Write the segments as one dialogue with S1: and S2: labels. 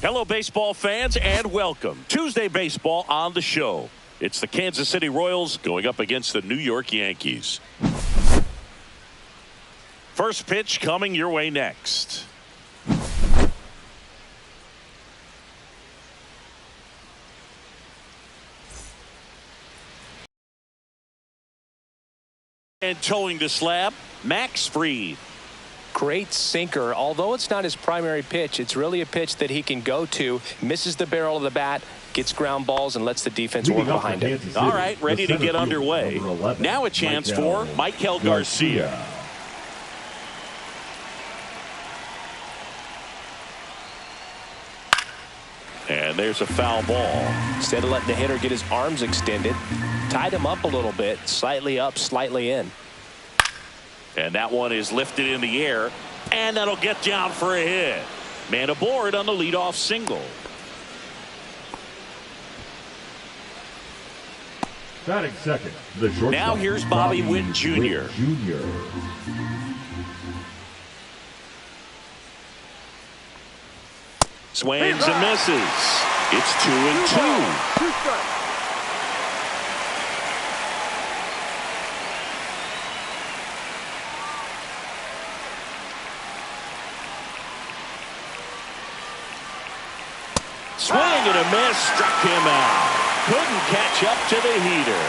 S1: Hello, baseball fans, and welcome. Tuesday baseball on the show. It's the Kansas City Royals going up against the New York Yankees. First pitch coming your way next. And towing the slab, Max Fried.
S2: Great sinker. Although it's not his primary pitch, it's really a pitch that he can go to. Misses the barrel of the bat, gets ground balls, and lets the defense work behind him.
S1: All right, ready to get underway. Now a chance for Michael Garcia. And there's a foul ball.
S2: Instead of letting the hitter get his arms extended, tied him up a little bit, slightly up, slightly in.
S1: And that one is lifted in the air, and that'll get down for a hit. Man aboard on the leadoff single.
S3: Batting second, the shortstop.
S1: Now here's Bobby Witt Jr. Swings and misses. It's 2-2. Swing and a miss, struck him out. Couldn't catch up to the heater.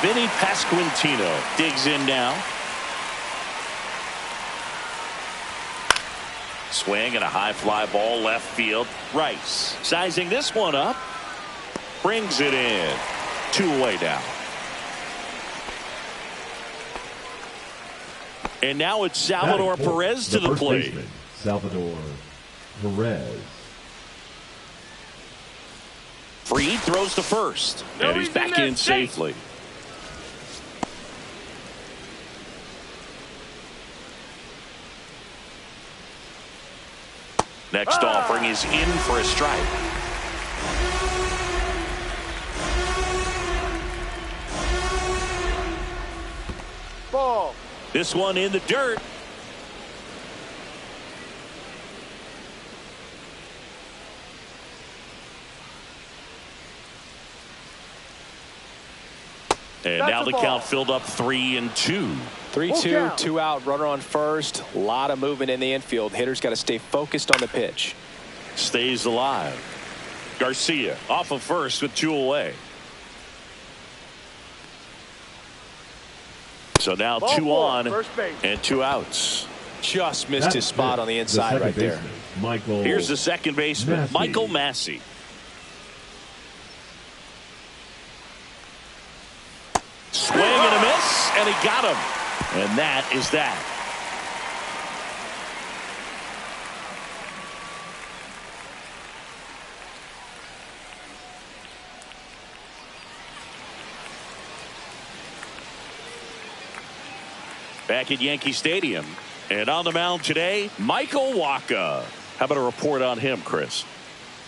S1: Vinny Pasquantino digs in now. Swing and a high fly ball left field. Rice sizing this one up. Brings it in. 2 away now. And now it's Salvador Perez to the plate.
S3: Salvador Perez.
S1: Fried throws to first, and he's back in safely. Next offering is in for a strike.
S4: Ball.
S1: This one in the dirt. And now the count filled up 3-2.
S2: 3-2, 2 out, runner on first. A lot of movement in the infield. Hitter's got to stay focused on the pitch.
S1: Stays alive. Garcia off of first with 2 away. So now 2 on and 2 outs.
S2: Just missed his spot on the inside right there.
S1: Here's the second baseman, Michael Massey. Swing and a miss, and he got him. And that is that. Back at Yankee Stadium. And on the mound today, Michael Wacha. How about a report on him, Chris?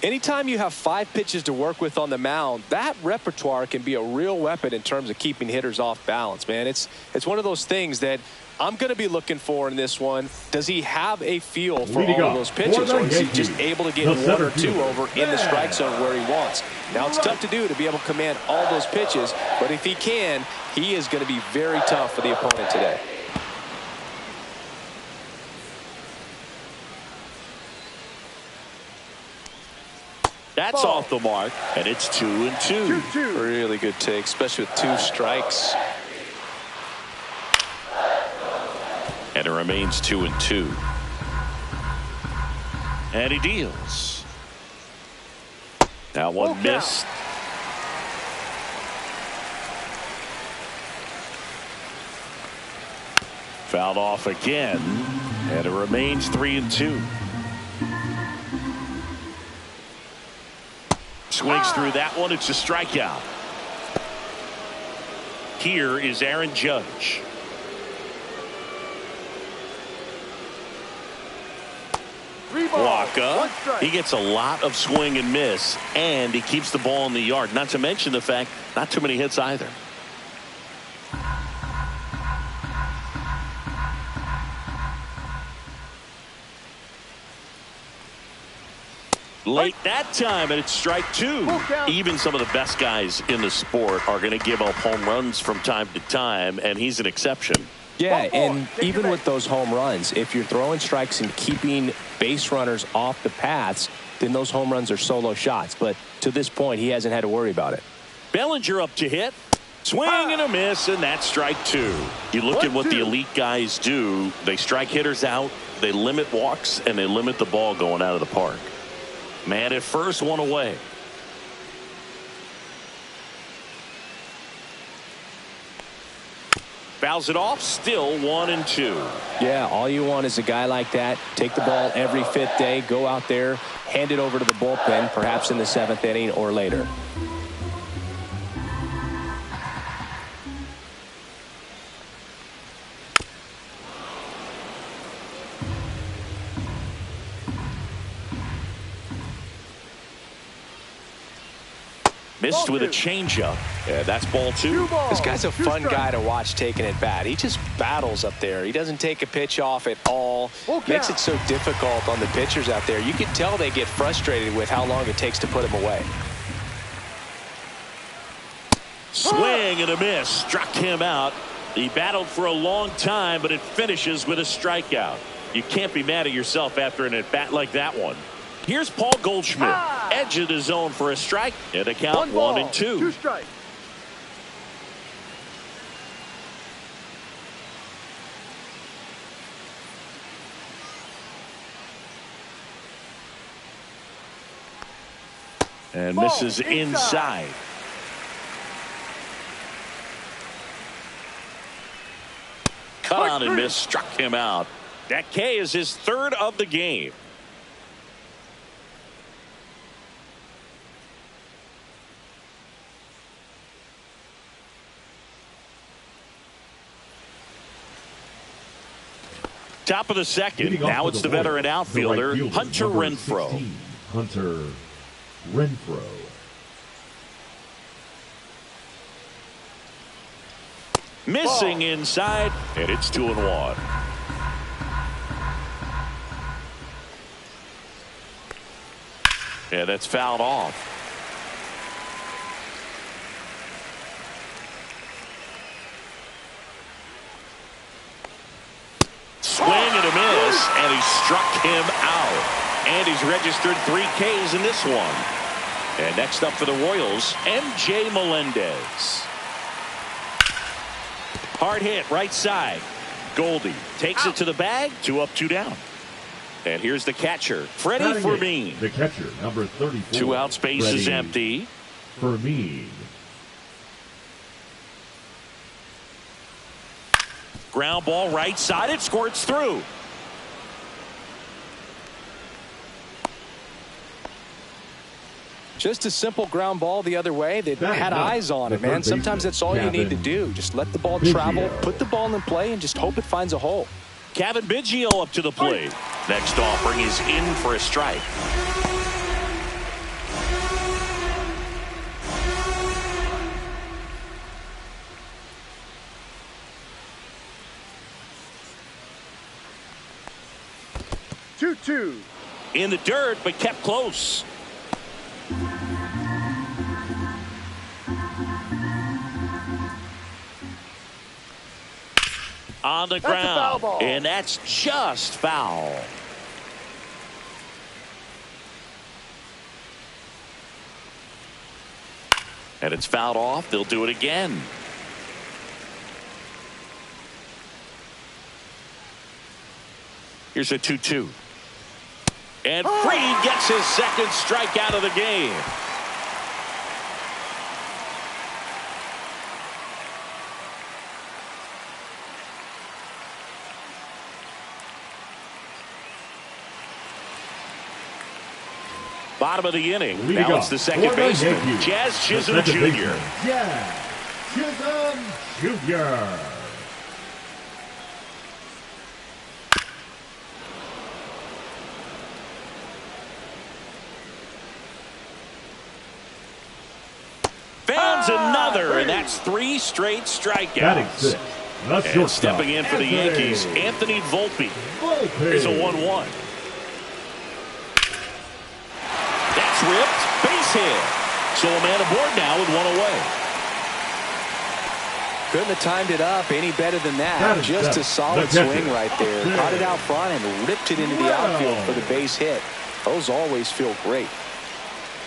S2: Anytime you have 5 pitches to work with on the mound, that repertoire can be a real weapon in terms of keeping hitters off balance, man. It's one of those things that I'm going to be looking for in this one. Does he have a feel for all of those pitches, or is he just able to get 1 or 2 over in the strike zone where he wants? Now, it's tough to do to be able to command all those pitches, but if he can, he is going to be very tough for the opponent today.
S1: That's off the mark, and it's 2-2.
S2: Really good take, especially with 2 strikes.
S1: And it remains 2-2. And he deals. Now one missed. Fouled off again, and it remains 3-2. Swings through that one. It's a strikeout. Here is Aaron Judge. Wacha. He gets a lot of swing and miss, and he keeps the ball in the yard. Not to mention the fact, not too many hits either. Late that time, and it's strike two. Even some of the best guys in the sport are going to give up home runs from time to time, and he's an exception.
S2: Yeah, and even with those home runs, if you're throwing strikes and keeping base runners off the paths, then those home runs are solo shots. But to this point, he hasn't had to worry about it.
S1: Bellinger up to hit. Swing and a miss, and that's strike two. You look at what the elite guys do. They strike hitters out, they limit walks, and they limit the ball going out of the park. Man at first, one away. Fouls it off, still 1-2.
S2: Yeah, all you want is a guy like that. Take the ball every fifth day, go out there, hand it over to the bullpen, perhaps in the seventh inning or later.
S1: Missed with a changeup. Yeah, that's ball two.
S2: This guy's a fun guy to watch taking at bat. He just battles up there. He doesn't take a pitch off at all. Makes it so difficult on the pitchers out there. You can tell they get frustrated with how long it takes to put him away.
S1: Swing and a miss. Struck him out. He battled for a long time, but it finishes with a strikeout. You can't be mad at yourself after an at-bat like that one. Here's Paul Goldschmidt. Edge of the zone for a strike. And a count 1-2.
S4: 2 strikes.
S1: And misses inside. Cut on and miss. Struck him out. That K is his third of the game. Top of the second. Now it's the veteran outfielder, Hunter Renfroe.
S3: Hunter Renfroe.
S1: Missing inside, and it's 2-1. Yeah, that's fouled off. Swing and a miss, and he struck him out. And he's registered 3 Ks in this one. And next up for the Royals, M.J. Melendez. Hard hit, right side. Goldie takes it to the bag. 2 up, 2 down. And here's the catcher, Freddie Fermin.
S3: The catcher, number 34.
S1: 2 out, space is empty.
S3: Fermin.
S1: Ground ball right side. It squirts through.
S2: Just a simple ground ball the other way. They had eyes on it, man. Sometimes that's all you need to do. Just let the ball travel, put the ball in play, and just hope it finds a hole.
S1: Kevin Biggio up to the plate. Next offering is in for a strike.
S4: Two.
S1: In the dirt, but kept close. On the ground, and that's just foul. And it's fouled off. They'll do it again. Here's a 2-2. And Fried gets his second strikeout of the game. Bottom of the inning. Now it's the second baseman, Jazz Chisholm Jr.
S3: Jazz Chisholm Jr.
S1: Fans another, and that's 3 straight strikeouts. And stepping in for the Yankees, Anthony Volpe. Here's a 1-1. ripped. Base hit. So a man aboard now with one away.
S2: Couldn't have timed it up any better than that.
S3: That
S2: Just a solid swing right there. Caught it out front and ripped it into the outfield for the base hit. Those always feel great.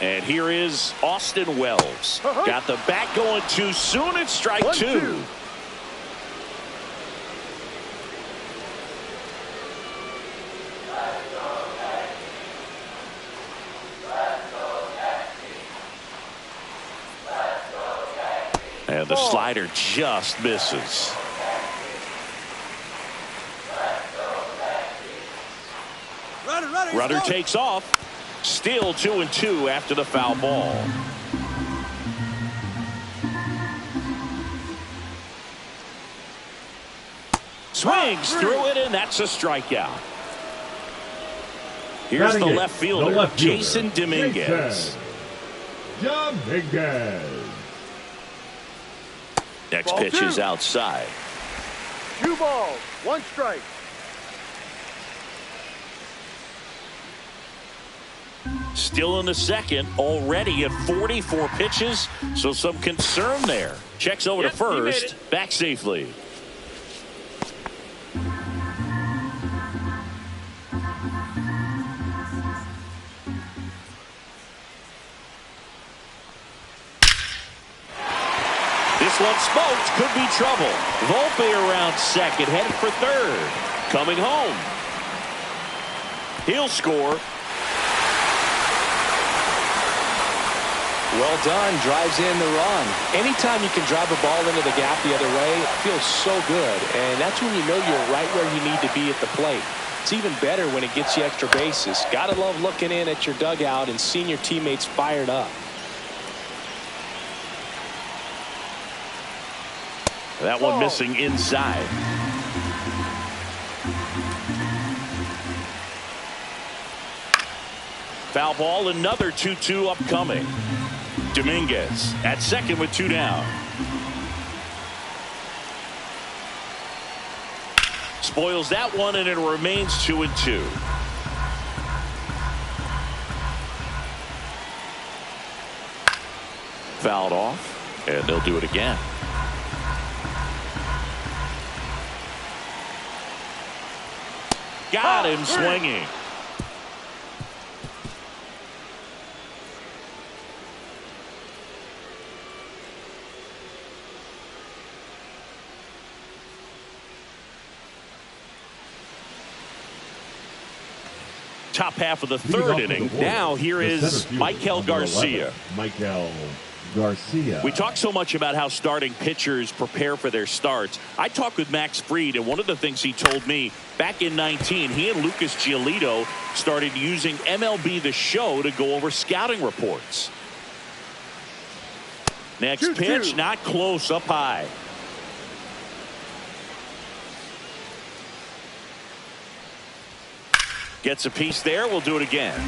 S1: And here is Austin Wells. Got the bat going too soon. It's strike two. And the slider just misses. Runner takes off. Still 2-2 after the foul ball. Swings through it, and that's a strikeout. Here's the left fielder, Jason Dominguez. Next pitch is outside.
S4: 2 balls, 1 strike.
S1: Still in the second, already at 44 pitches, so some concern there. Checks over to first, back safely. This one smoked, could be trouble. Volpe around second, headed for third. Coming home. He'll score.
S2: Well done, drives in the run. Anytime you can drive a ball into the gap the other way, it feels so good. And that's when you know you're right where you need to be at the plate. It's even better when it gets you extra bases. Gotta love looking in at your dugout and seeing your teammates fired up.
S1: That one missing inside. Foul ball, another 2-2 upcoming. Dominguez at second with 2 down. Spoils that one, and it remains 2-2. Fouled off, and they'll do it again. Got him swinging. Top half of the third inning. Now here is Michael Garcia. We talk so much about how starting pitchers prepare for their starts. I talked with Max Fried, and one of the things he told me back in 19, he and Lucas Giolito started using MLB The Show to go over scouting reports. Next pitch, not close, up high. Gets a piece there. We'll do it again.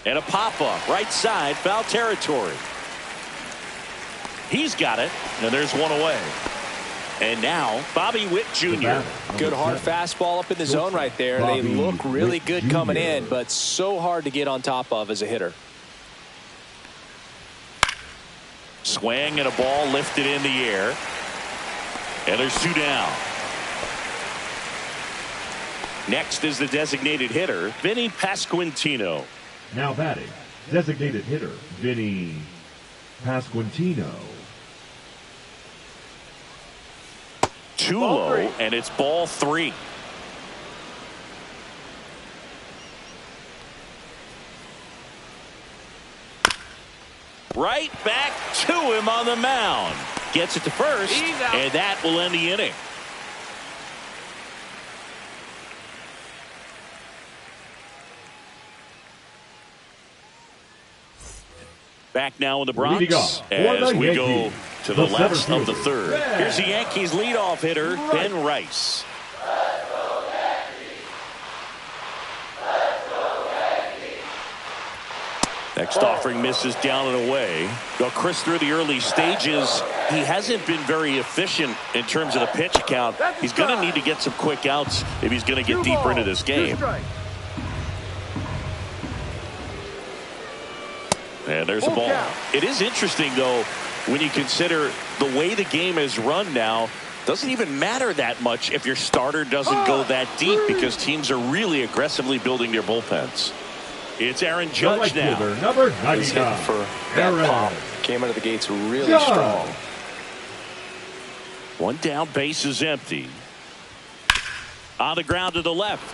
S1: And a pop-up right side, foul territory. He's got it, and there's one away. And now Bobby Witt Jr.
S2: Good hard fastball up in the zone right there. They look really good coming in, but so hard to get on top of as a hitter.
S1: Swing and a ball lifted in the air. And there's 2 down. Next is the designated hitter, Vinny Pasquantino.
S3: Now batting, designated hitter, Vinny Pasquantino.
S1: Too low, and it's ball 3. Right back to him on the mound. Gets it to first, and that will end the inning. Back now in the Bronx as we go to the last of the third. Here's the Yankees leadoff hitter, Ben Rice. Next offering misses down and away. Well, Chris, through the early stages, he hasn't been very efficient in terms of the pitch count. He's going to need to get some quick outs if he's going to get deeper into this game. And there's a ball. It is interesting, though, when you consider the way the game is run now. Doesn't even matter that much if your starter doesn't go that deep, because teams are really aggressively building their bullpens. It's Aaron Judge now.
S3: Number
S2: He's
S3: 99.
S2: hitting for that pop. Came out of the gates really strong.
S1: One down, base is empty. On the ground to the left.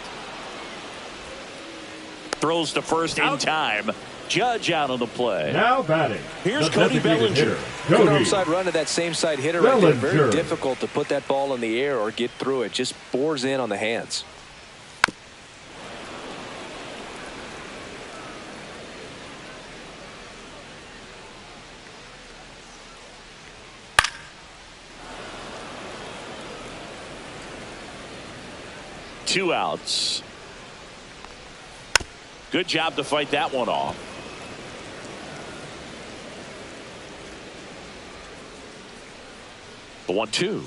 S1: Throws to first in time. Judge out on the play.
S3: Now batting.
S1: Here's Cody Bellinger.
S2: Good outside run to that same side hitter right there. Very difficult to put that ball in the air or get through it. Just bores in on the hands.
S1: Two outs. Good job to fight that one off. The 1-2.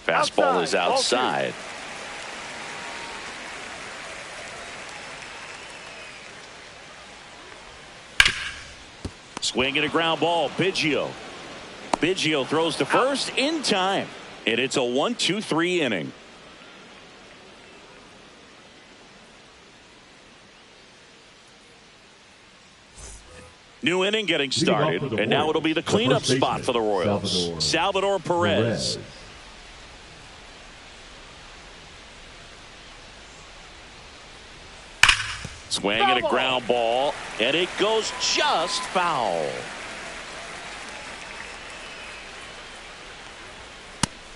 S1: Fastball is outside. Swing and a ground ball. Biggio throws to first in time. And it's a 1-2-3 inning. New inning getting started, and now it'll be the cleanup spot for the Royals. Salvador Perez. Swing and a ground ball, and it goes just foul.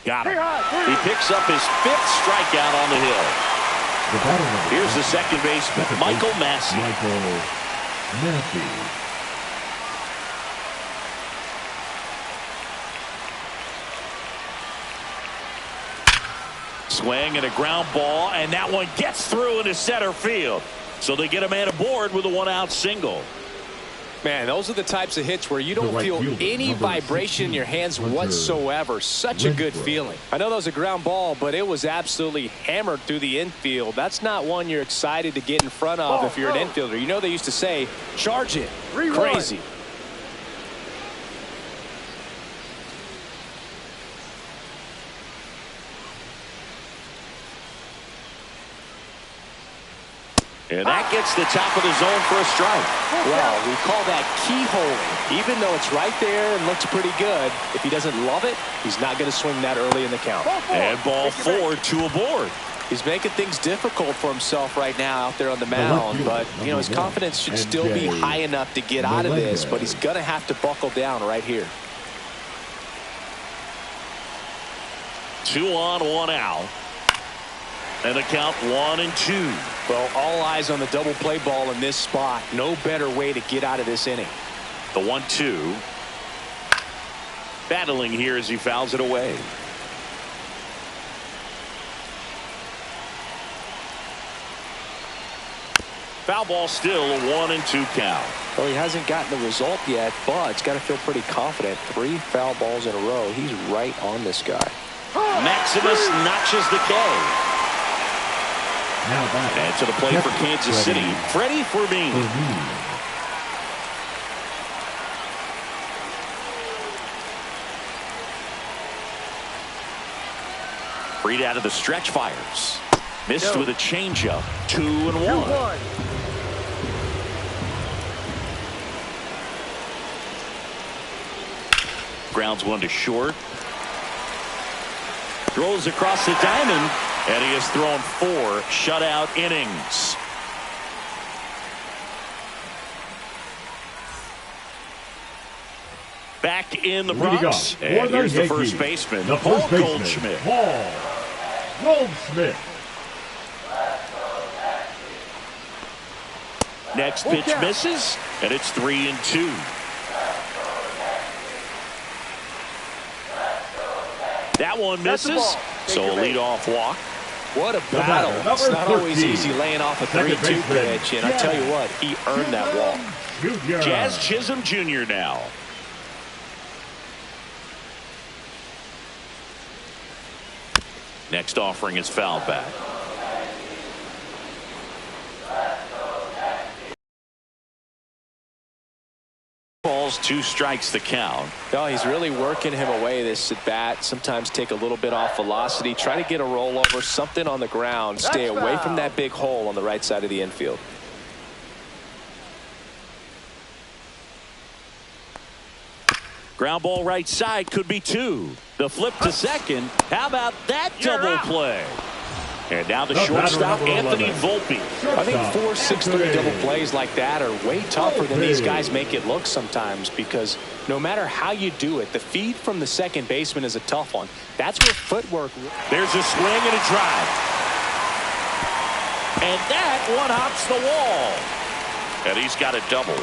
S1: Got him. He picks up his 5th strikeout on the hill. Here's the second baseman, Michael Massey. Swing and a ground ball, and that one gets through into center field. So they get a man aboard with a 1-out single.
S2: Man, those are the types of hits where you don't feel any vibration in your hands whatsoever. Such a good feeling. I know that was a ground ball, but it was absolutely hammered through the infield. That's not one you're excited to get in front of if you're an infielder. You know they used to say, charge it. Crazy.
S1: And that gets the top of the zone for a strike.
S2: Well, we call that keyholing. Even though it's right there and looks pretty good, if he doesn't love it, he's not going to swing that early in the count.
S1: And ball 4, 2 aboard.
S2: He's making things difficult for himself right now out there on the mound, but you know his confidence should still be high enough to get out of this, but he's going to have to buckle down right here.
S1: 2 on, 1 out. And the count 1-2.
S2: Well, all eyes on the double play ball in this spot. No better way to get out of this inning.
S1: The 1-2. Battling here as he fouls it away. Foul ball still, a 1-2 count.
S2: Well, he hasn't gotten the result yet, but he's got to feel pretty confident. 3 foul balls in a row. He's right on this guy.
S1: Maximus notches the K. And to the plate for Kansas City, Freddie Fermin. Freed out of the stretch fires. Missed with a changeup. 2-1. Grounds one to short. Throws across the diamond, and he has thrown 4 shutout innings. Back in the Bronx, and here's the first baseman, Paul Goldschmidt.
S3: Paul Goldschmidt.
S1: Next pitch misses, and it's 3-2. That one misses, so a leadoff walk.
S2: What a battle. It's not always easy laying off a 3-2 pitch, and I tell you what, he earned that walk.
S1: Jazz Chisholm Jr. now. Next offering is foul back. Balls, 2 strikes the count.
S2: No, he's really working him away this at bat. Sometimes take a little bit off velocity. Try to get a rollover, something on the ground. Stay away from that big hole on the right side of the infield.
S1: Ground ball right side, could be 2. The flip to second. How about that double play? And now the shortstop, Anthony Volpe.
S2: I think 4-6-3 double plays like that are way tougher than these guys make it look sometimes, because no matter how you do it, the feed from the second baseman is a tough one. That's where footwork.
S1: There's a swing and a drive. And that one hops the wall. And he's got a double.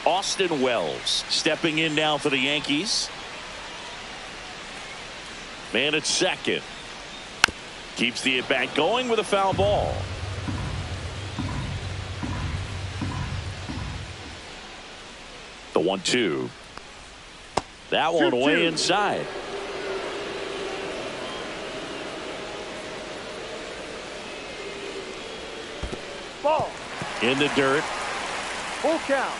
S1: Austin Wells stepping in now for the Yankees. Man at second. Keeps the at-bat going with a foul ball. The 1-2. That one way inside.
S4: Ball.
S1: In the dirt.
S4: Full count.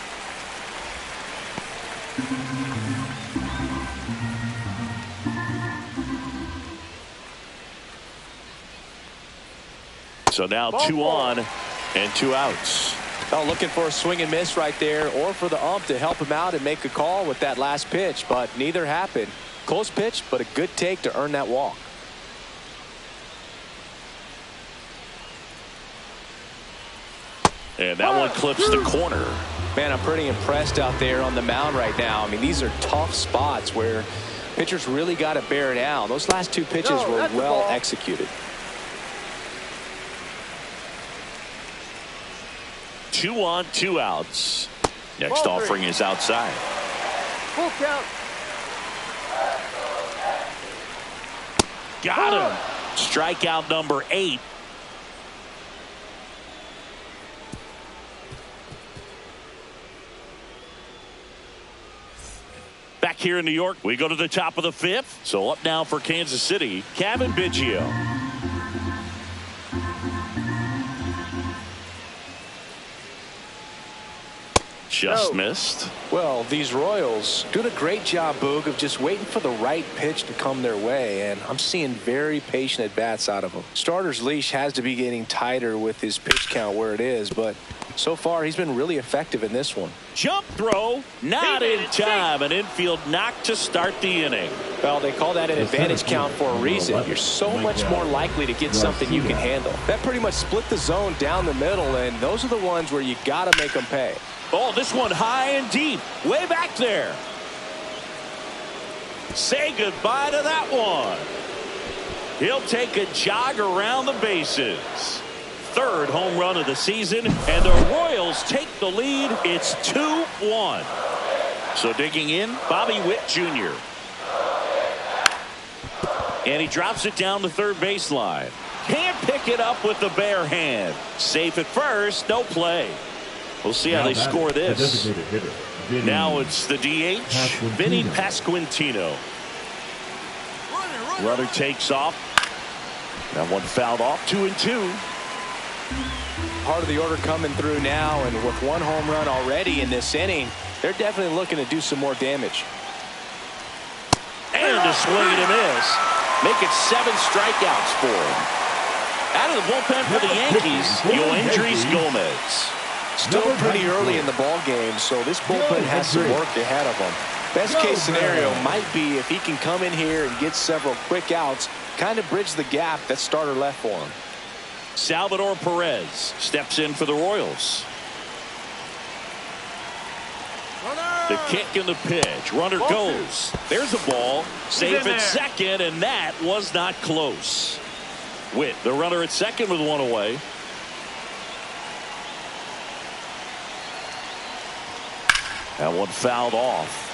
S1: So now 2 on and 2 outs.
S2: Oh, looking for a swing and miss right there, or for the ump to help him out and make a call with that last pitch, but neither happened. Close pitch, but a good take to earn that walk.
S1: And that one clips the corner.
S2: Man, I'm pretty impressed out there on the mound right now. I mean, these are tough spots where pitchers really got to bear down. Those last 2 pitches were well executed.
S1: 2 on, 2 outs. Next offering is outside.
S4: Full count.
S1: Got him. Strikeout number 8. Back here in New York, we go to the top of the 5th. So up now for Kansas City, Kevin Biggio. Just missed.
S2: Well, these Royals doing a great job, Boog, of just waiting for the right pitch to come their way, and I'm seeing very patient at-bats out of them. Starter's leash has to be getting tighter with his pitch count where it is, but so far he's been really effective in this one.
S1: Jump throw, not in time. An infield knock to start the inning.
S2: Well, they call that an advantage count for a reason. You're so much more likely to get something you can handle. That pretty much split the zone down the middle, and those are the ones where you got to make them pay.
S1: Oh, this one high and deep, way back there. Say goodbye to that one. He'll take a jog around the bases. 3rd home run of the season, and the Royals take the lead. It's 2-1. So digging in, Bobby Witt Jr. And he drops it down the 3rd baseline. Can't pick it up with the bare hand. Safe at first, no play. We'll see how they score this. Now it's the DH, Vinny Pasquantino. Runner takes off. That one fouled off. 2-2.
S2: Part of the order coming through now, and with 1 home run already in this inning, they're definitely looking to do some more damage.
S1: And a swing and a miss. Make it 7 strikeouts for him. Out of the bullpen for the Yankees, Yoendrys Gomez.
S2: Still pretty early in the ball game, so this bullpen has some work ahead of them. Best case scenario might be if he can come in here and get several quick outs, kind of bridge the gap that starter left for him.
S1: Salvador Perez steps in for the Royals. The kick and the pitch. Runner goes. There's a ball. Safe at second, and that was not close. Witt, the runner at second with 1 away. That one fouled off.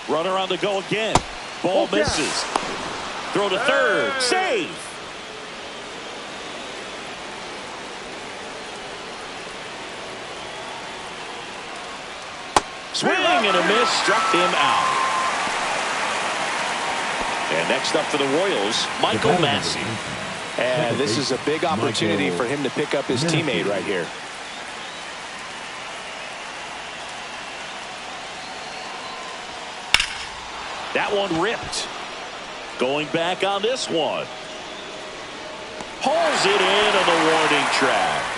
S1: Runner on the go again. Ball misses. Throw to third. Save. Swing and a miss. Struck him out. And next up for the Royals, Michael Massey.
S2: And this is a big opportunity for him to pick up his teammate right here.
S1: That one ripped. Going back on this one. Hauls it in on the warning track.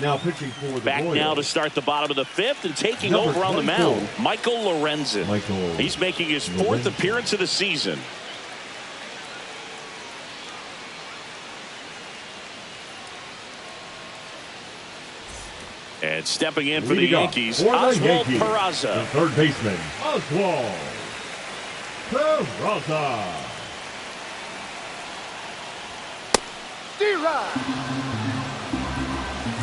S3: Now pitching for the
S1: Back
S3: Royals.
S1: now to start the bottom of the fifth and taking over on the mound, Michael Lorenzen. He's making his fourth appearance of the season. And stepping in for the Yankees, Oswald Peraza.
S3: The third baseman, Oswald Peraza.
S4: D-Rod.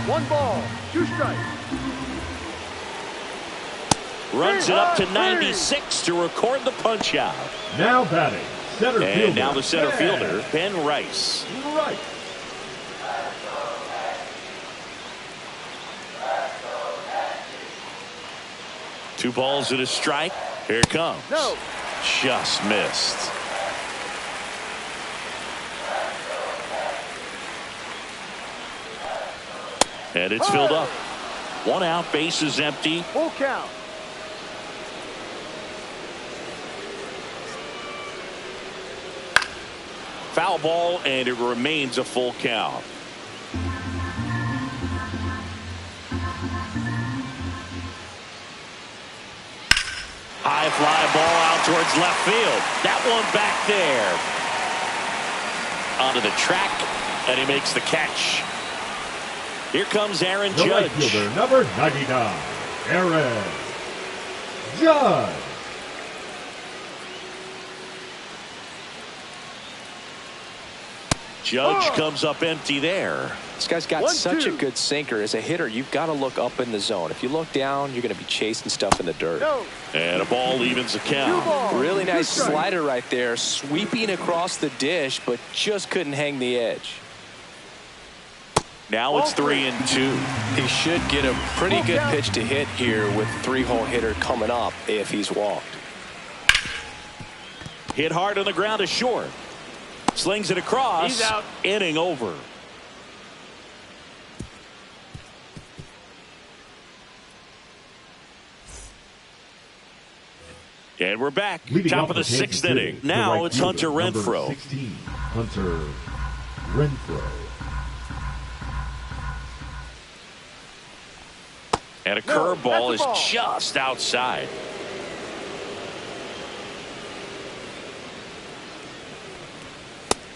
S4: 1 ball, 2 strikes.
S1: Runs it up to 96 to record the punch out.
S3: Now batting, center fielder.
S1: And now the center fielder, Ben Rice.
S3: Right.
S1: Two balls and a strike. Here it comes.
S4: No.
S1: Just missed. And it's filled up. 1 out, base is empty.
S4: Full count.
S1: Foul ball, and it remains a full count. High fly ball out towards left field. That one back there. Onto the track, and he makes the catch. Here comes Aaron
S3: The right
S1: Judge.
S3: fielder, number 99, Aaron Judge.
S1: Judge comes up empty there.
S2: This guy's got such a good sinker. As a hitter, you've got to look up in the zone. If you look down, you're going to be chasing stuff in the dirt.
S4: No.
S1: And a ball evens the count.
S2: Really nice slider right there, sweeping across the dish, but just couldn't hang the edge.
S1: Now it's 3-2.
S2: He should get a pretty good pitch to hit here with the 3-hole hitter coming up if he's walked.
S1: Hit hard on the ground is short. Slings it across.
S4: He's out.
S1: Inning over. And we're back.
S3: Leading
S1: Top
S3: off
S1: of the 6th
S3: Kansas
S1: inning.
S3: City,
S1: Now
S3: right
S1: it's
S3: fielder,
S1: Hunter
S3: number
S1: Renfroe.
S3: 16, Hunter Renfroe.
S1: And a
S4: No,
S1: curveball is
S4: that's a ball.
S1: just outside.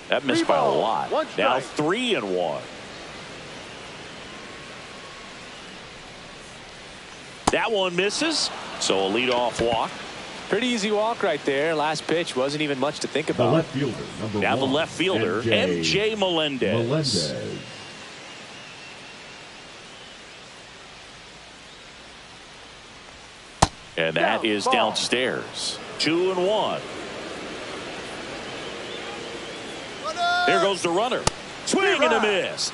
S1: That missed by a lot. Now 3-1. That one misses. So a leadoff walk.
S2: Pretty easy walk right there. Last pitch wasn't even much to think
S3: The
S2: about.
S3: left fielder, number
S1: Now
S3: 1,
S1: the left fielder, MJ Melendez. And that is downstairs. 2-1. There goes the runner. Swing and a miss.
S4: 2-2.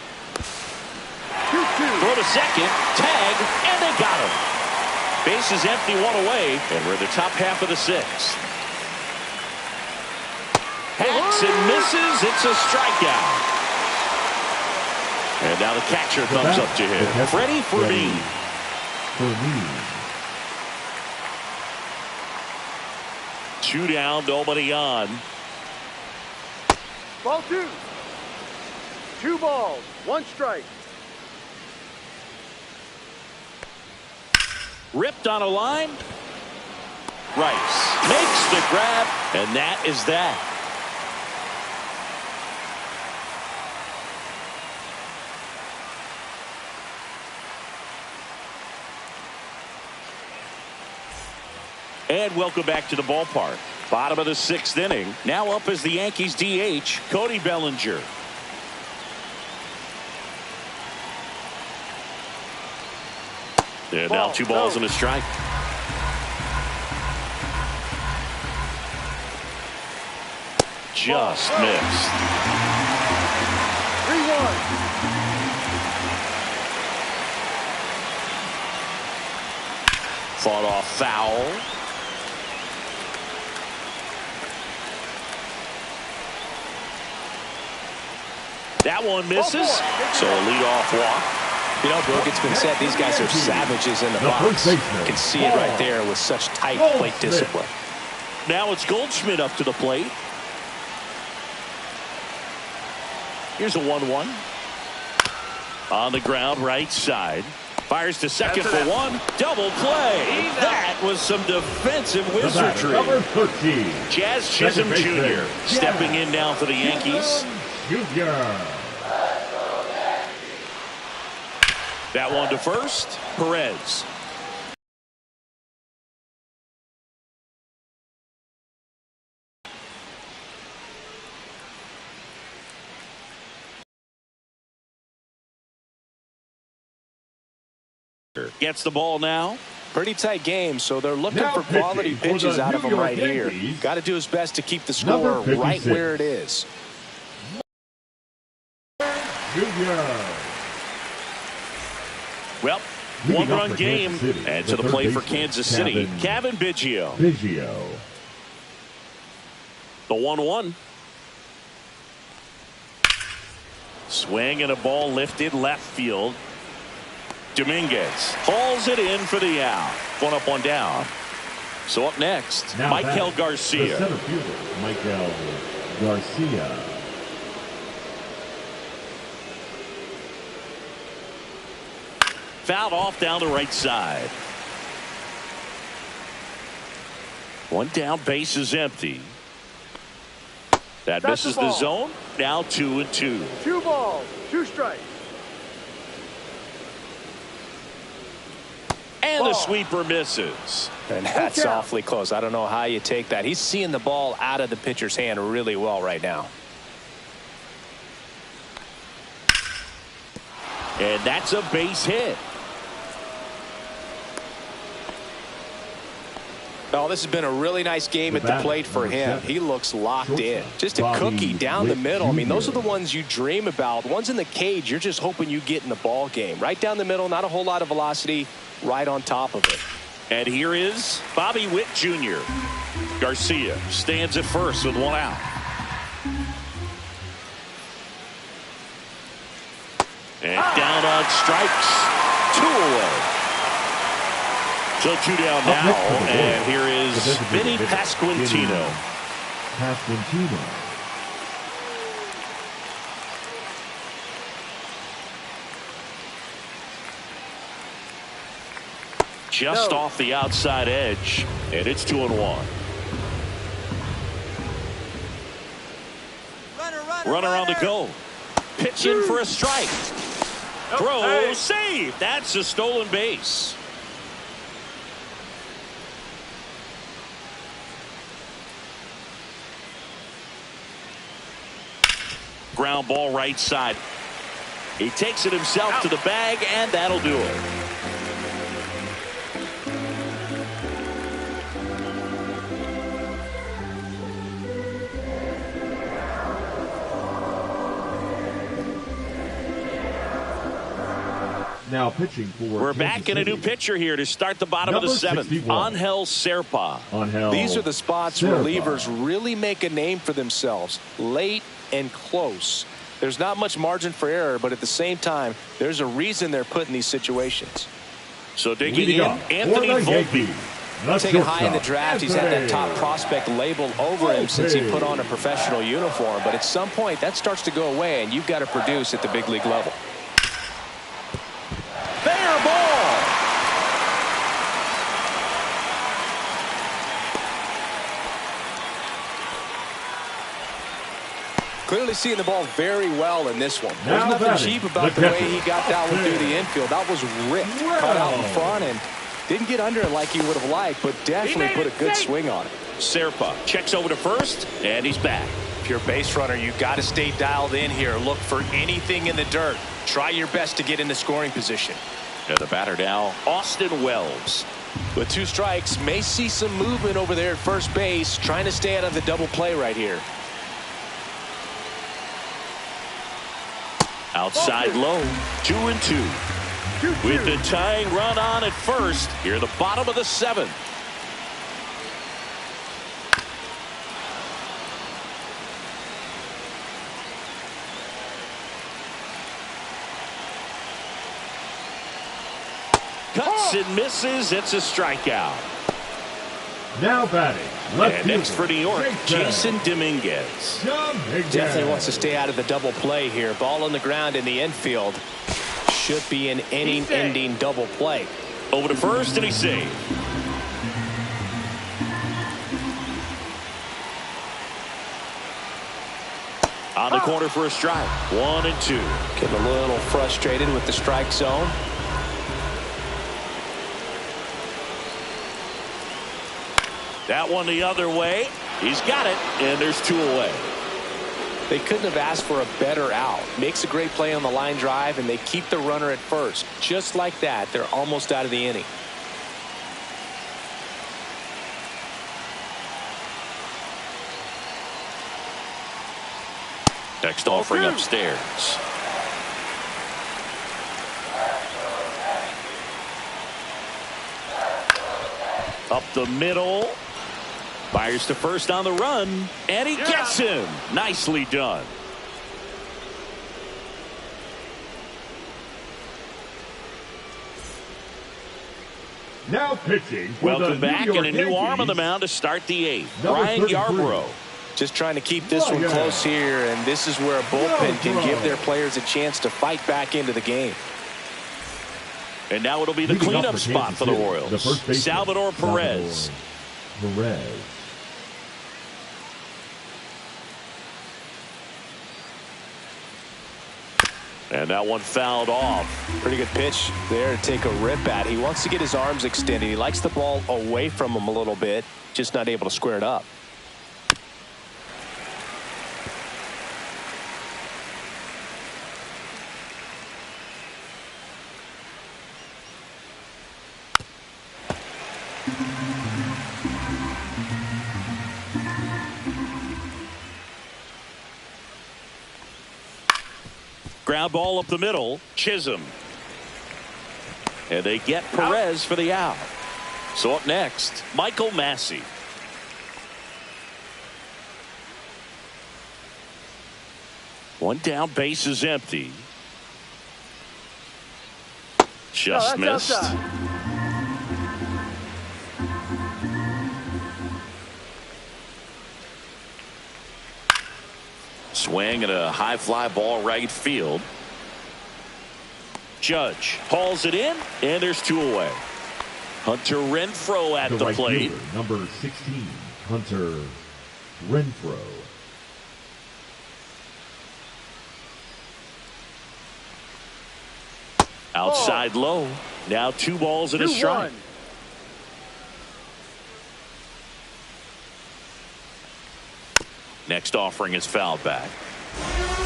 S1: Throw to second. Tag. And they got him. Base is empty, 1 away. And we're in the top half of the 6th. Hacks and misses. It's a strikeout. And now the catcher comes up to him. Freddie Fermin. 2 down, nobody on.
S4: Ball 2. 2 balls, 1 strike.
S1: Ripped on a line. Rice makes the grab, and that is that. And welcome back to the ballpark. Bottom of the 6th inning. Now up as the Yankees DH, Cody Bellinger. And now 2 balls and a strike. Just missed.
S4: 3-1.
S1: Fought off foul. That one misses. So a leadoff walk.
S2: You know, Brooke, it's been said these guys are savages in the box. You can see it right there with such tight plate discipline.
S1: Now it's Goldschmidt up to the plate. Here's a 1-1. On the ground, right side. Fires to second for one. Double play. That was some defensive wizardry.
S3: Number 13.
S1: Jazz Chisholm Jr. stepping in now for the Yankees.
S3: Junior.
S1: That one to first. Perez. Gets the ball now.
S2: Pretty tight game, so they're looking
S3: Now
S2: for quality
S3: pitching for
S2: pitches
S3: the
S2: out of
S3: New
S2: him
S3: York
S2: right here.
S3: Yankees,
S2: Got to do his best to keep the
S3: number
S2: score right
S3: 56.
S2: where it is.
S3: Junior.
S1: Well,
S3: Leading up
S1: one-run
S3: for
S1: game,
S3: Kansas City,
S1: and
S3: the
S1: to the
S3: third
S1: plate for
S3: baseman,
S1: Kansas City, Kevin Biggio.
S3: Biggio.
S1: The 1-1. Swing and a ball lifted left field. Dominguez hauls it in for the out. One up, one down. So up next,
S3: Now
S1: Michael
S3: batting,
S1: Garcia.
S3: The center fielder, Michael Garcia.
S1: Fouled off down the right side. One down, base is empty. That
S4: That's
S1: misses
S4: the
S1: the
S4: ball.
S1: zone. Now 2-2.
S4: 2 balls, 2 strikes.
S1: And the
S4: Ball.
S1: sweeper misses.
S2: And that's
S4: Okay.
S2: awfully close. I don't know how you take that. He's seeing the ball out of the pitcher's hand really well right now.
S1: And that's a base hit.
S2: Oh, this has been a really nice game
S3: The
S2: at the
S3: batter,
S2: plate for
S3: number
S2: him.
S3: 7.
S2: He looks locked in.
S3: Shortstop,
S2: Just a
S3: Bobby
S2: cookie down the
S3: Witt
S2: middle. I mean, those are the
S3: Jr.
S2: ones you dream about. Ones in the cage, you're just hoping you get in the ball game. Right down the middle, not a whole lot of velocity, right on top of it.
S1: And here is Bobby Witt Jr. Garcia stands at first with 1 out. And down on strikes. 2 away. So 2 down
S3: Up
S1: now.
S3: next for the
S1: And
S3: Royals,
S1: here is
S3: the designated
S1: Vinny
S3: hitter,
S1: Pasquantino.
S3: Pasquantino.
S1: Just
S4: No.
S1: off the outside edge. And it's 2-1. Runner on the go. Pitch in for a strike. Throw,
S4: Hey.
S1: save. That's a stolen base. Ground ball right side. He takes it himself to the bag, and that'll do it.
S3: Now pitching for
S1: We're
S3: Kansas
S1: back in a new
S3: City.
S1: pitcher here to start the bottom of the
S3: Number
S1: 7th.
S3: 61.
S1: Angel Serpa.
S3: Angel
S2: These are the spots
S3: Serpa.
S2: relievers really make a name for themselves. Late and close. There's not much margin for error, but at the same time, there's a reason they're put in these situations.
S1: So digging
S3: Leading
S1: in,
S3: up
S1: Anthony
S3: for the
S1: Volpe.
S3: Yankees, the
S2: Taken high in the
S3: shortstop,
S2: draft, he's had that
S3: Anthony
S2: top prospect label over him since he put on a
S3: Volpe.
S2: professional uniform. But at some point, that starts to go away, and you've got to produce at the big league level.
S1: Fair ball.
S2: Clearly seeing the ball very well in this one. There's
S3: Now
S2: nothing
S3: batting,
S2: cheap about
S3: the
S2: the way
S3: catcher,
S2: he got down through the infield. That was ripped, cut out in front, and didn't get under it like he would have liked, but definitely put a good swing on it.
S1: Serpa checks over to first, and he's back.
S2: If you're a base runner, you've got to stay dialed in here. Look for anything in the dirt. Try your best to get into scoring position.
S1: And the batter now, Austin Wells.
S2: With 2 strikes, may see some movement over there at first base, trying to stay out of the double play right here.
S1: Outside low, 2-2. With the tying run on at first, here the bottom of the 7th. Cuts and misses. It's a strikeout.
S3: Now batting. Left
S1: And next for New York, Jason
S3: Dominguez.
S2: Definitely wants to stay out of the double play here. Ball on the ground in the infield. Should be an inning-ending double play.
S1: Over to first, and he's saved. On the corner for a strike. 1-2.
S2: Getting a little frustrated with the strike zone.
S1: That one the other way. He's got it, and there's 2 away.
S2: They couldn't have asked for a better out. Makes a great play on the line drive, and they keep the runner at first. Just like that, they're almost out of the inning.
S1: Next offering upstairs. Up the middle. Fires to first on the run, and he gets him. Nicely done.
S3: Now pitching for
S1: Welcome
S3: the
S1: back,
S3: New York
S1: and a new arm on the
S3: Yankees,
S1: mound to start the 8th.
S3: number
S1: Ryan
S3: 33.
S1: Yarbrough.
S2: Just trying to keep this one close here, and this is where a bullpen can give their players a chance to fight back into the game.
S1: And now it'll be the
S3: Leading
S1: cleanup
S3: up
S1: spot
S3: Kansas
S1: for the
S3: City,
S1: Royals.
S3: the first baseman,
S1: Salvador Perez.
S3: Perez.
S1: And that one fouled off.
S2: Pretty good pitch there to take a rip at. He wants to get his arms extended. He likes the ball away from him a little bit, just not able to square it up.
S1: Ground ball up the middle. Chisholm. And they get Perez for the out. So up next, Michael Massey. One down, base is empty. Just missed. Swing and a high fly ball right field. Judge hauls it in, and there's 2 away. Hunter Renfroe at the
S3: right
S1: plate.
S3: fielder, number 16, Hunter Renfroe.
S1: Outside low. Now 2 balls and a strike.
S4: 2-1.
S1: Next offering is fouled back.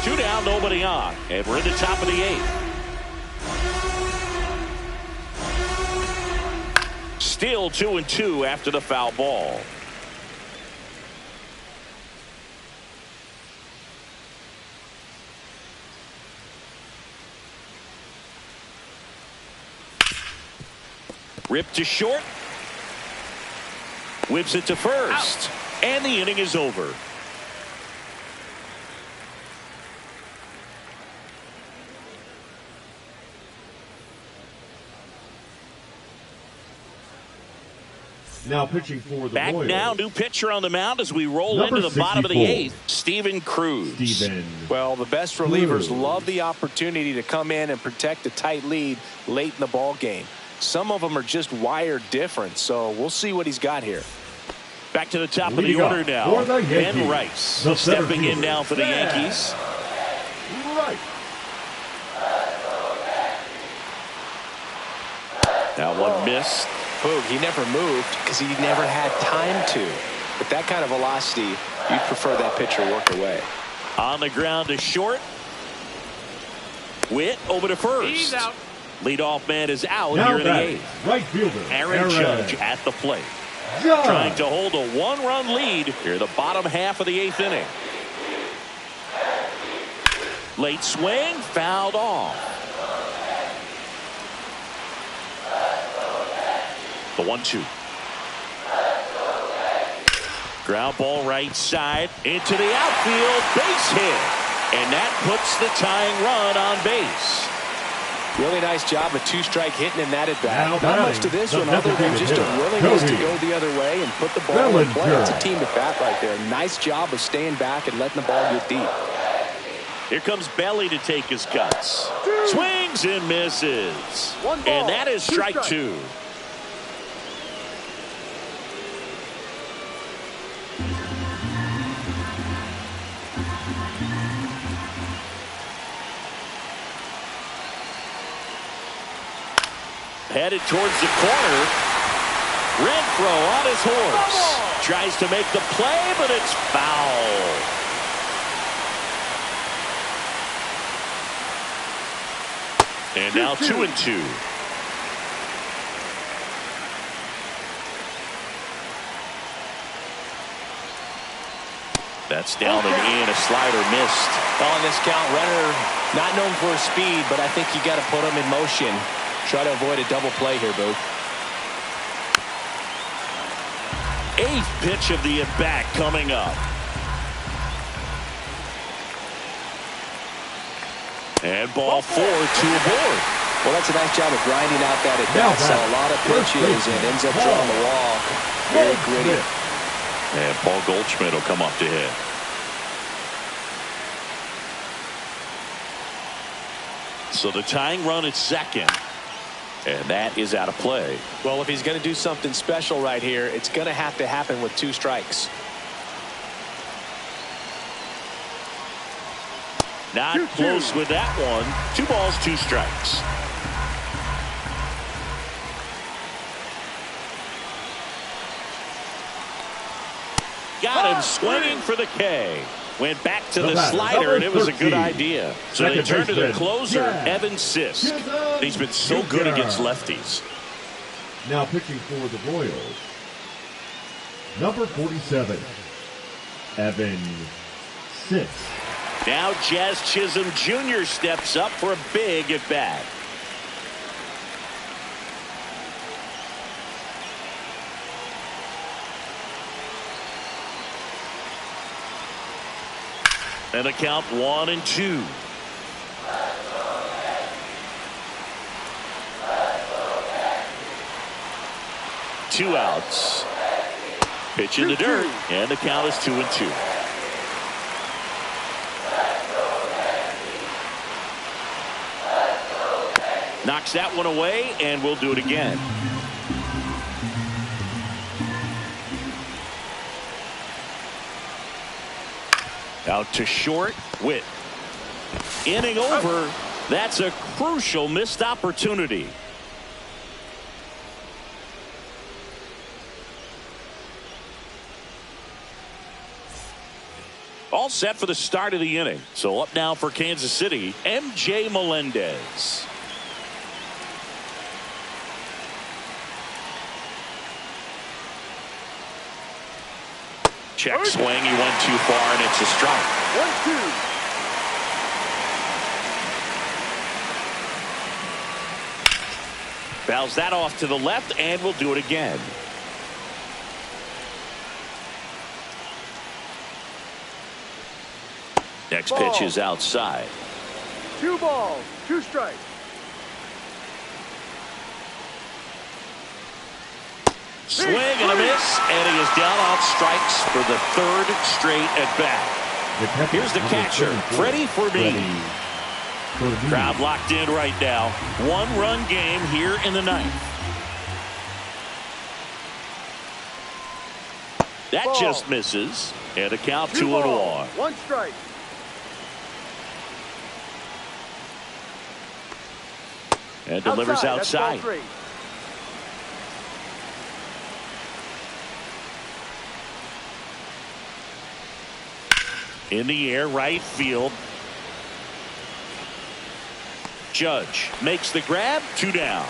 S1: 2 down, nobody on, and we're in the top of the 8th. Still 2-2 after the foul ball. Ripped to short. Whips it to first. And the inning is over.
S3: Now pitching for the
S1: Back
S3: Royals.
S1: now, new pitcher on the mound as we roll
S3: Number
S1: into the bottom of the
S3: 64.
S1: 8th. Steven Cruz.
S3: Steven.
S2: Well, the best relievers love the opportunity to come in and protect a tight lead late in the ball game. Some of them are just wired different, so we'll see what he's got here.
S1: Back to the top of
S3: Leading
S1: the order
S3: up
S1: now.
S3: for the Yankees,
S1: Ben Rice
S3: the center
S1: stepping in
S3: fielder,
S1: now for the
S3: Ben
S1: Yankees.
S3: Right.
S1: That one missed.
S2: Boog, he never moved because he never had time to. With that kind of velocity, you'd prefer that pitcher work away.
S1: On the ground to short. Witt over to first.
S4: He's out.
S1: Leadoff man is out
S3: Now
S1: here in the
S3: batting,
S1: 8th.
S3: right fielder,
S1: Aaron Judge at the plate. Trying to hold a one-run lead here the bottom half of the 8th inning. Late swing, fouled off. The 1-2. Ground ball right side into the outfield, base hit. And that puts the tying run on base.
S2: Really nice job of two-strike hitting in that at bat. Not
S3: batting,
S2: much to this
S3: the
S2: one other than just a willingness to go the other way and put the ball in play. It's a team at bat right there. Nice job of staying back and letting the ball get deep.
S1: Here comes Belly to take his cuts. Swings and misses. And that is strike 2. Headed towards the corner. Renfroe on his horse. Tries to make the play, but it's foul. And now 2-2. That's down and in. A slider missed.
S2: On this count, Renner not known for his speed, but I think you got to put him in motion. Try to avoid a double play here, Booth.
S1: 8th pitch of the at-bat coming up. And ball 4, 2 aboard.
S2: Well, that's a nice job of grinding out that at-bat. Saw a lot of pitches and ends up drawing the walk. Very gritty.
S1: And Paul Goldschmidt will come up to hit. So the tying run at second. And that is out of play.
S2: Well, if he's going to do something special right here, it's going to have to happen with 2 strikes.
S1: Not close with that one. 2 balls, 2 strikes. Got him swinging for the K. Went back to the slider, and it was a good idea. So they turn to the closer, Evan Sisk. He's been so good against lefties.
S3: Now pitching for the Royals, number 47, Evan Sisk.
S1: Now Jazz Chisholm Jr. steps up for a big at bat. And a count 1-2. Two outs. Pitch in the dirt, and the count is 2-2. Knocks that one away, and we'll do it again. Out to short, Witt. Inning over. That's a crucial missed opportunity. All set for the start of the inning. So up now for Kansas City, M.J. Melendez. Check swing, he went too far, and it's a strike.
S4: 1-2.
S1: Fouls that off to the left, and we'll do it again. Next pitch is outside.
S4: 2 balls, 2 strikes.
S1: Swing and a miss, and he is down on strikes for the 3rd straight at bat. Here's the catcher, Freddie Fermin. Crowd locked in right now. 1-run game here in the 9th. That just misses, and a count 2-1.
S4: 1 strike.
S1: And delivers outside. In the air, right field. Judge makes the grab. 2 down.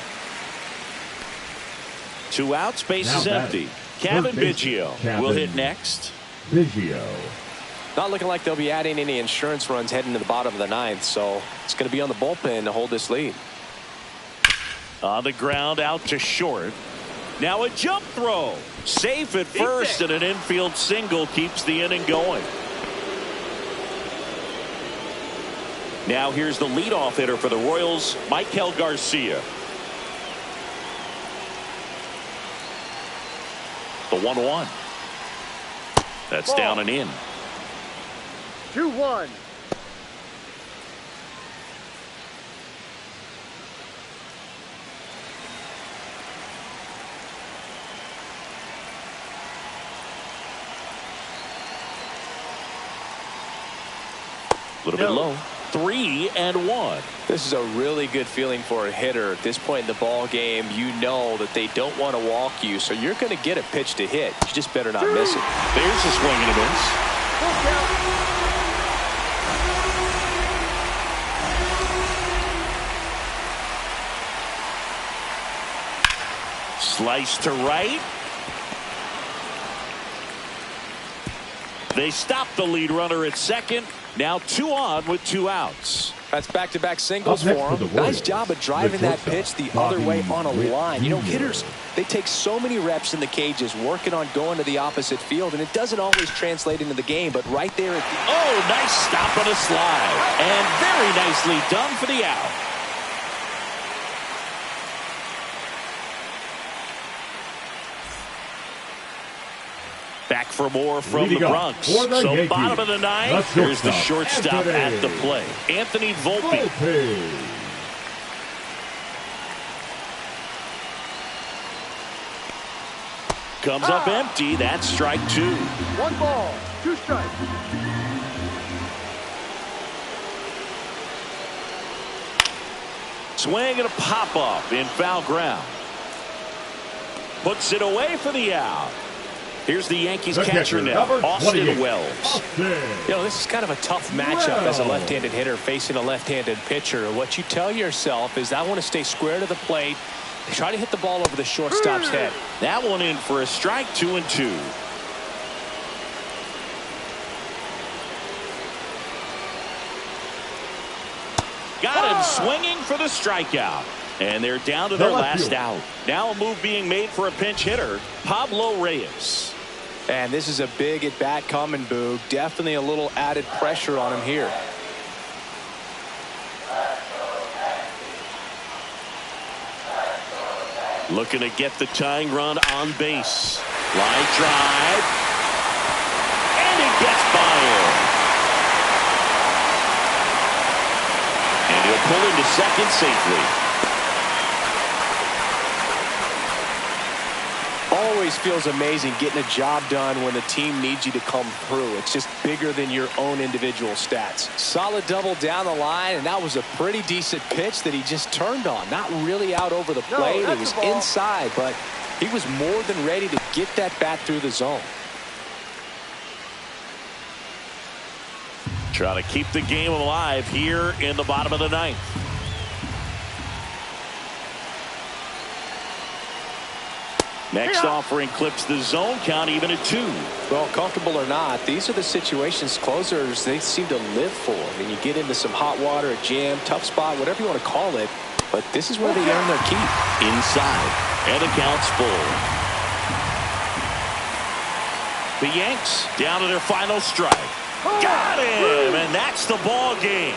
S1: 2 outs. Base is empty. Kevin Biggio will hit next.
S3: Biggio.
S2: Not looking like they'll be adding any insurance runs heading to the bottom of the ninth, so it's going to be on the bullpen to hold this lead.
S1: On the ground, out to short. Now a jump throw. Safe at first, and an infield single keeps the inning going. Now here's the leadoff hitter for the Royals, Michael Garcia. The 1-1. That's down and in.
S4: 2-1.
S1: A little bit low. 3-1.
S2: This is a really good feeling for a hitter. At this point in the ball game, you know that they don't want to walk you, so you're going to get a pitch to hit. You just better not miss it.
S1: There's a swing and a miss. Slice to right. They stop the lead runner at second. Now 2 on with 2 outs.
S2: That's back-to-back singles for him. Nice job of driving that pitch the other way on a line. You know, hitters, they take so many reps in the cages working on going to the opposite field, and it doesn't always translate into the game, but right there at the...
S1: Oh, nice stop on a slide. And very nicely done for the out. Back for more from the Bronx. So
S3: Yankees,
S1: bottom of the ninth. Here's the shortstop at the plate, Anthony Volpe. Comes up empty. That's strike 2.
S4: 1 ball, 2 strikes.
S1: Swing and a pop up in foul ground. Puts it away for the out. Here's the Yankees catcher now, Austin Wells.
S2: You know, this is kind of a tough matchup as a left-handed hitter facing a left-handed pitcher. What you tell yourself is, I want to stay square to the plate. Try to hit the ball over the shortstop's head.
S1: That one in for a strike. 2-2. Got him swinging for the strikeout. And they're down to their last out. Now a move being made for a pinch hitter, Pablo Reyes.
S2: And this is a big at-bat coming, Boog. Definitely a little added pressure on him here.
S1: Looking to get the tying run on base. Line drive. And he gets by him. And he'll pull into second safely.
S2: Always feels amazing getting a job done when the team needs you to come through. It's just bigger than your own individual stats. Solid double down the line, and that was a pretty decent pitch that he just turned on. Not really out over the plate. It was inside, but he was more than ready to get that bat through the zone.
S1: Trying to keep the game alive here in the bottom of the ninth. Next offering clips the zone count even at 2.
S2: Well, comfortable or not, these are the situations closers they seem to live for. And you get into some hot water, a jam, tough spot, whatever you want to call it. But this is where they earn their keep.
S1: Inside, and the count's full. The Yanks down to their final strike. Got him, and that's the ball game.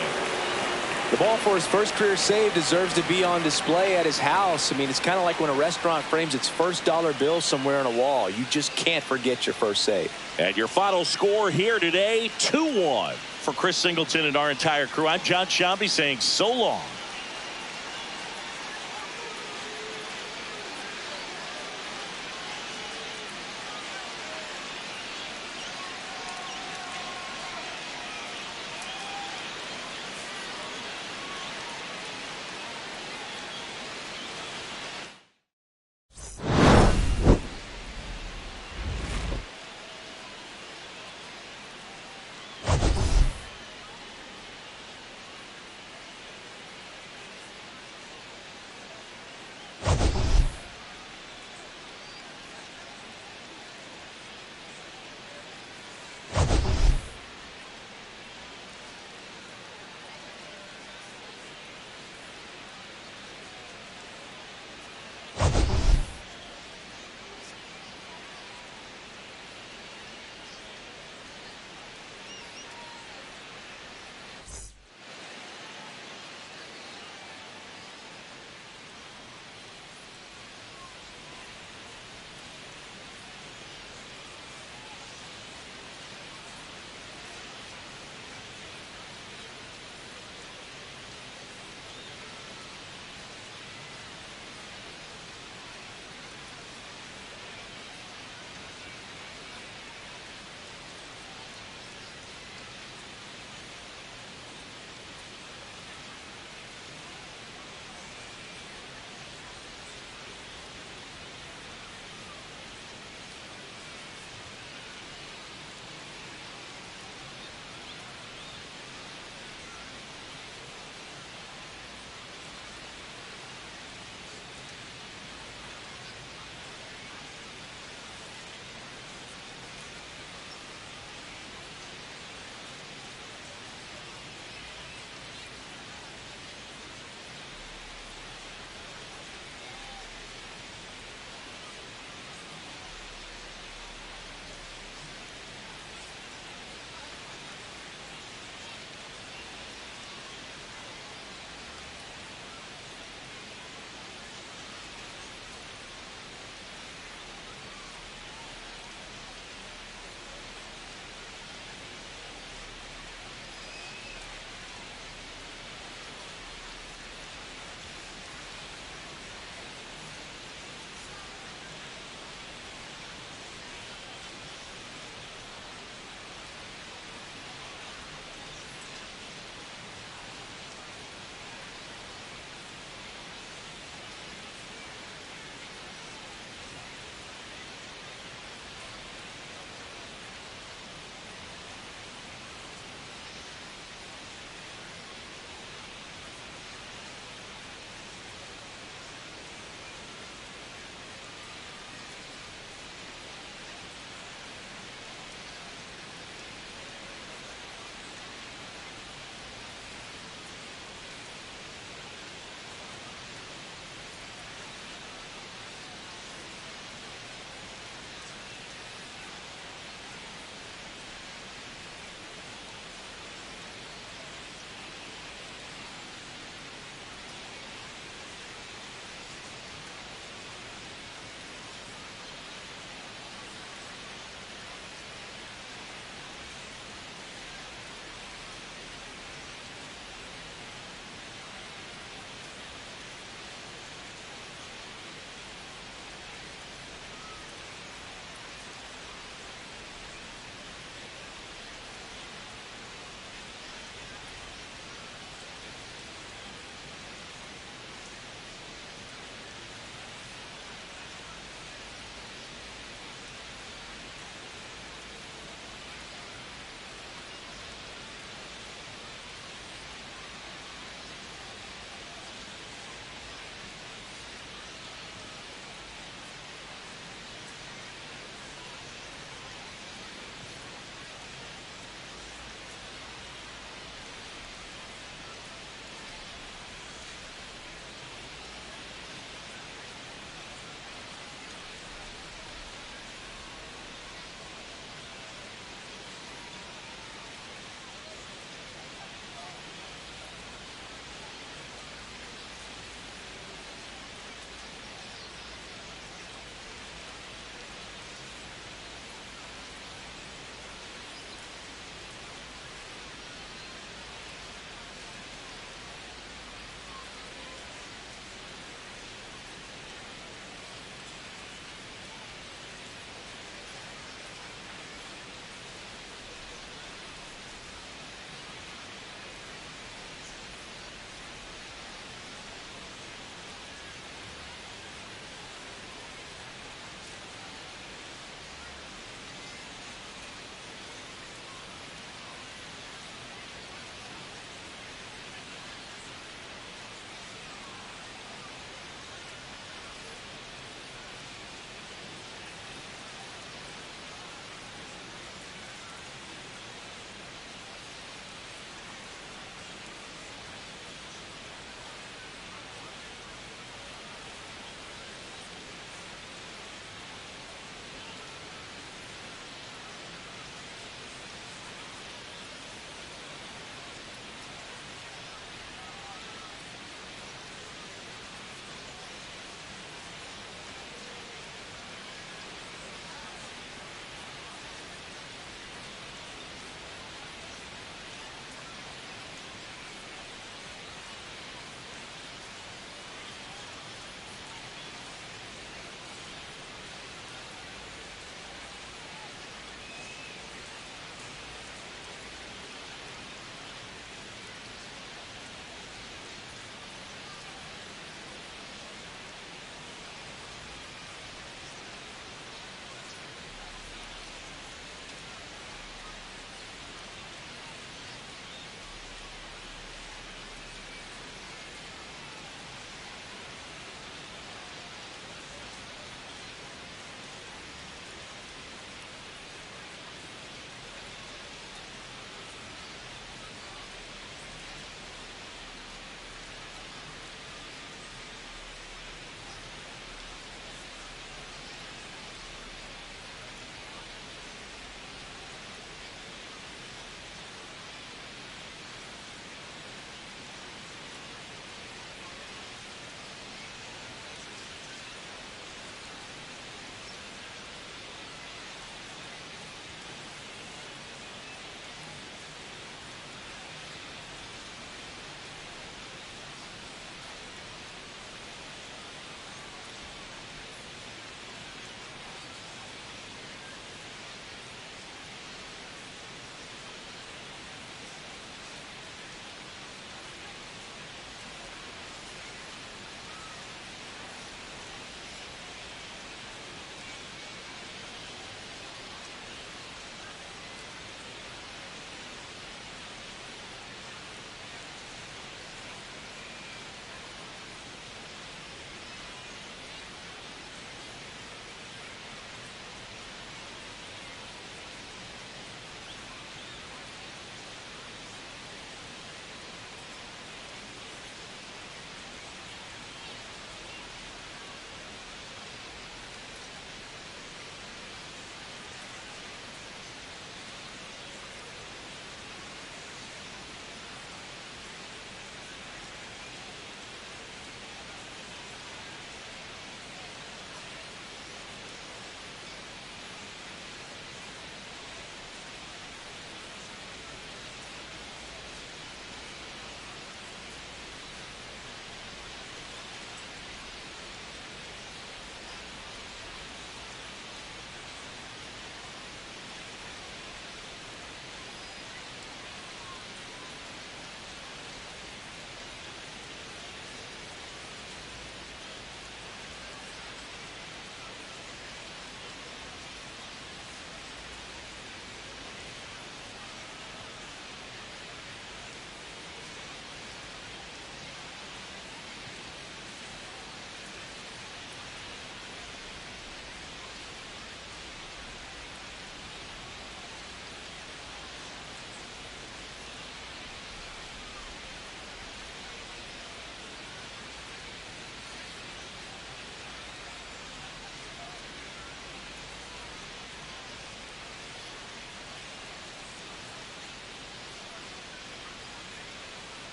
S2: The ball for his first career save deserves to be on display at his house. I mean, it's kind of like when a restaurant frames its first dollar bill somewhere on a wall. You just can't forget your first save.
S1: And your final score here today, 2-1. For Chris Singleton and our entire crew, I'm John Shambi saying so long.